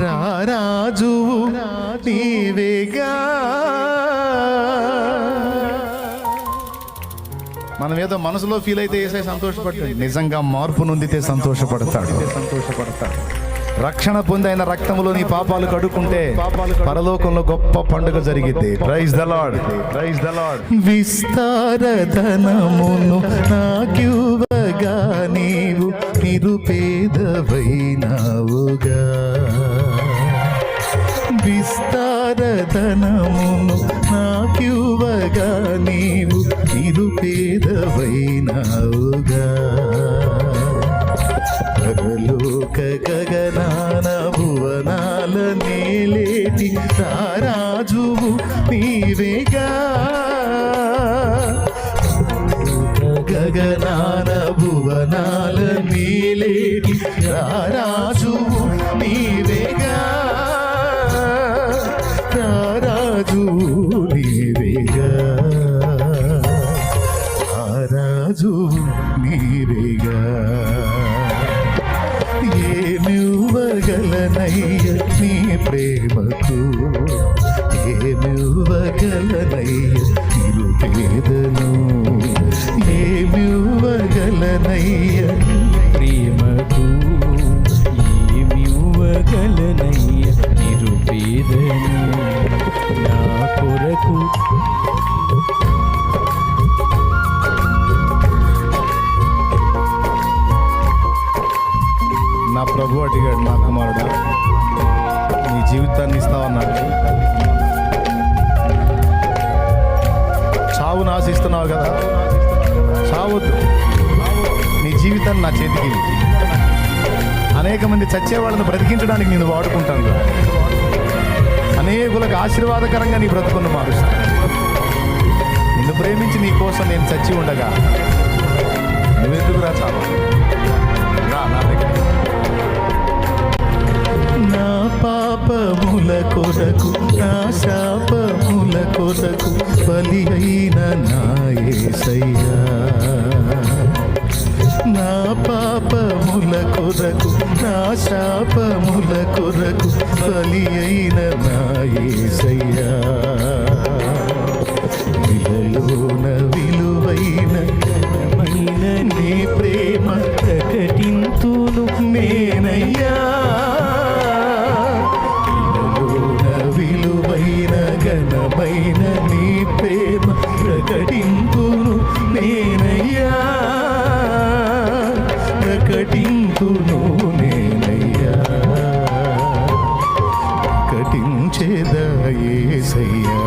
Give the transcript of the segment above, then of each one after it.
రారాజువు నీవేగా. మనం ఏదో మనసులో ఫీల్ అయితే వేసే సంతోషపడతాడు, నిజంగా మార్పు నొందితే సంతోషపడతాడు. రక్షణ పొందైన రక్తములో నీ పాపాలు కడుక్కుంటే పరలోకంలో గొప్ప పండుగ జరిగితే. Praise the Lord, praise the Lord. విస్తారధనమును నాకివ్వగా నీవు నిరుపేదవైనావుగా. విస్తారధనమును నాకివ్వగా నీవు నిరుపేదవైనావుగా. పరలోక గగనాన భువనాల నేలేటి రారాజువు నీవేగా. గగనాన భువనాల నేలేటి రారాజువు నీవేగా. రారాజువు నీవేగా. రారాజువు నీవేగా. ఏమివ్వగలనయ్య నీ ప్రేమకు, ఏమివ్వగలనయ్య నిరుపేదను. ఏమివ్వగలనయ్య ప్రేమకు, ఏమివ్వగలనయ్య నిరుపేదను. నా కొరకు నా ప్రభు అడిగాడు, నా కుమారుడా నీ జీవితాన్ని ఇస్తావన్నాడు. చావును ఆశిస్తున్నావు కదా, చావద్దు, నీ జీవితాన్ని నా చేతికి. అనేక మంది చచ్చేవాళ్ళని బ్రతికించడానికి నేను వాడుకుంటాను. అనేకులకు ఆశీర్వాదకరంగా నీ బ్రతుకును మారుస్తాను. నిన్ను ప్రేమించి నీ కోసం నేను చచ్చి ఉండగా నువ్వెందుకురా చావు? నా దగ్గర నా పాపముల కొరకు, నా శాపముల కొరకు బలి అయిన నా యేసయ్యా. నా పాపముల కొరకు, నా శాపముల కొరకు బలి అయిన నా యేసయ్యా. విలువైన విలువైన నీ ప్రేమ ప్రకటింతును నేనయ్యా. విలువైన ఘనమైన నీ ప్రేమ ప్రకటింతును నేనయ్యా. ప్రకటింతును నేనయ్యా. ప్రకటించేదా యేసయ్యా.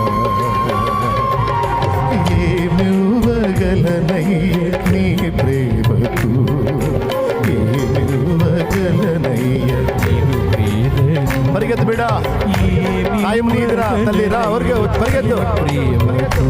ఏమివ్వగలనయ్య నీ ప్రేమకు, ఏమివ్వగలనయ్య నిరుపేదను. పరిగెత్తు బిడ్డ, నీదిరా తల్లి, రా పరిగెత్తు. ప్రేమకు